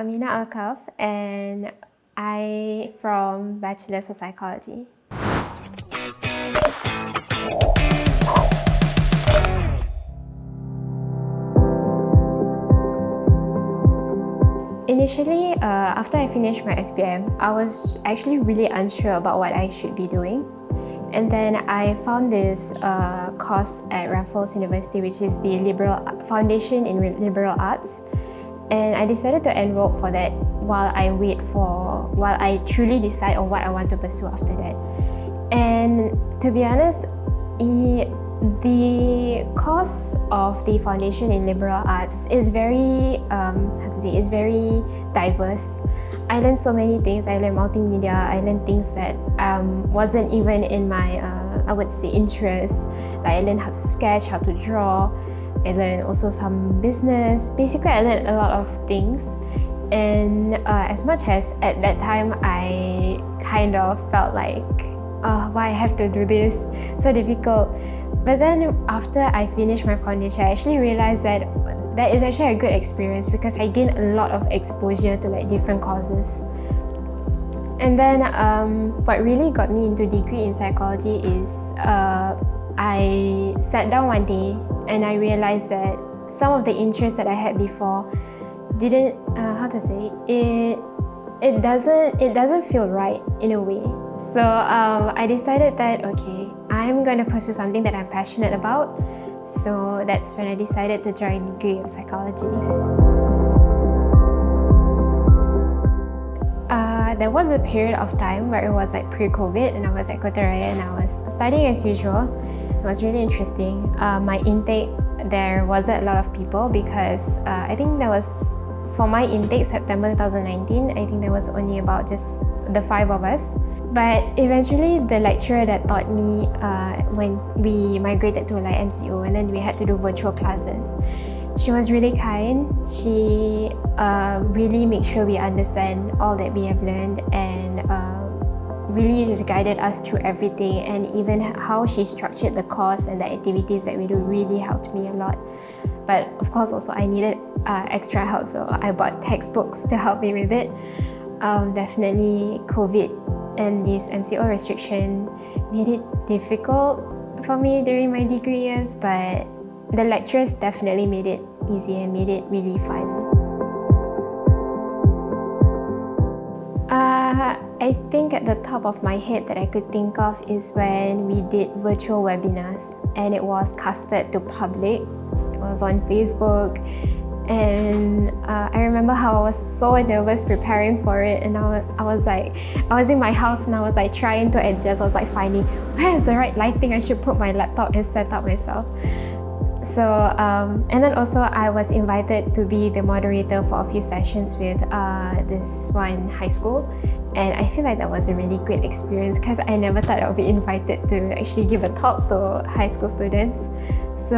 AMINAH KAFF, and I from Bachelor's of Psychology. Initially, after I finished my SPM, I was actually really unsure about what I should be doing. And then I found this course at Raffles University, which is the Foundation in Liberal Arts. And I decided to enroll for that while I truly decide on what I want to pursue after that. And to be honest, the course of the Foundation in Liberal Arts is very, is very diverse. I learned so many things. I learned multimedia. I learned things that wasn't even in my, I would say, interest. Like I learned how to sketch, how to draw. I learned also some business. Basically, I learned a lot of things. And as much as at that time, I kind of felt like, why I have to do this? So difficult. But then after I finished my foundation, I actually realized that that is actually a good experience because I gained a lot of exposure to like different causes. And then what really got me into degree in psychology is I sat down one day and I realized that some of the interests that I had before didn't, it doesn't feel right in a way. So I decided that, okay, I'm going to pursue something that I'm passionate about. So that's when I decided to join degree of psychology. There was a period of time where it was like pre-COVID and I was at Kota Raya and I was studying as usual. It was really interesting. My intake, there wasn't a lot of people because I think there was, for my intake September 2019, I think there was only about just the 5 of us. But eventually the lecturer that taught me when we migrated to like MCO and then we had to do virtual classes, she was really kind. She really made sure we understand all that we have learned and really just guided us through everything, and even how she structured the course and the activities that we do really helped me a lot. But of course also I needed extra help, so I bought textbooks to help me with it. Definitely COVID and this MCO restriction made it difficult for me during my degree years, but the lecturers definitely made it easy and made it really fun. I think at the top of my head that I could think of is when we did virtual webinars and it was casted to public. It was on Facebook. And I remember how I was so nervous preparing for it, and I was in my house and I was like trying to adjust. I was like finding where is the right lighting. I should put my laptop and set up myself. So and then also I was invited to be the moderator for a few sessions with this one high school, and I feel like that was a really great experience because I never thought I would be invited to actually give a talk to high school students. So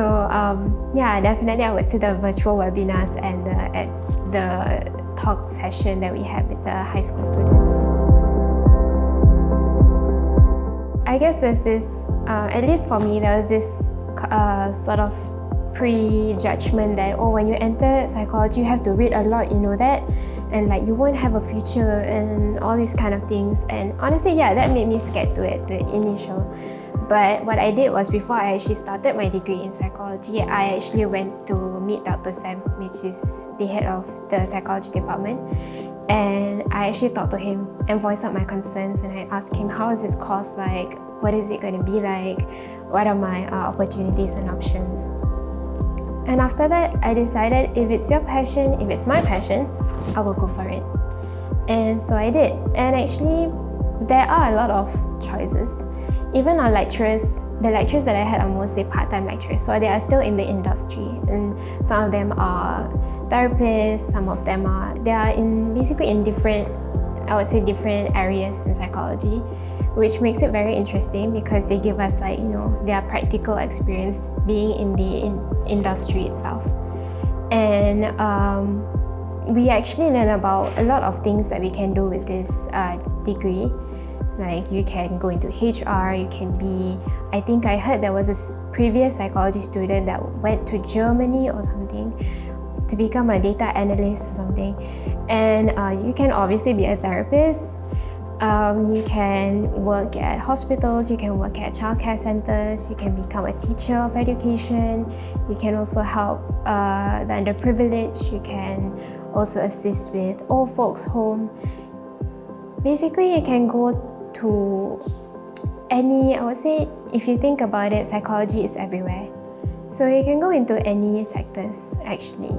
yeah, definitely I would say the virtual webinars and the talk session that we had with the high school students. I guess there's this, at least for me, there was this sort of prejudgment that, oh, when you enter psychology, you have to read a lot, you know that, and like you won't have a future and all these kind of things. And honestly, yeah, that made me scared to it, the initial. But what I did was, before I actually started my degree in psychology, I actually went to meet Dr. Sam, which is the head of the psychology department. And I actually talked to him and voiced out my concerns, and I asked him, how is this course like? What is it going to be like? What are my opportunities and options? And after that, I decided if it's your passion, if it's my passion, I will go for it. And so I did. And actually, there are a lot of choices. Even our lecturers, the lecturers that I had are mostly part-time lecturers, so they are still in the industry. And some of them are therapists, some of them they are basically in different, I would say, different areas in psychology, which makes it very interesting because they give us like, their practical experience being in the industry itself. And we actually learn about a lot of things that we can do with this degree. Like you can go into HR, you can be, I think I heard there was a previous psychology student that went to Germany or something to become a data analyst or something. And you can obviously be a therapist. You can work at hospitals, you can work at childcare centers, you can become a teacher of education, you can also help the underprivileged, you can also assist with old folks' home. Basically, you can go to any, I would say, if you think about it, psychology is everywhere. So you can go into any sectors, actually.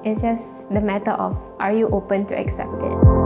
It's just the matter of, are you open to accept it?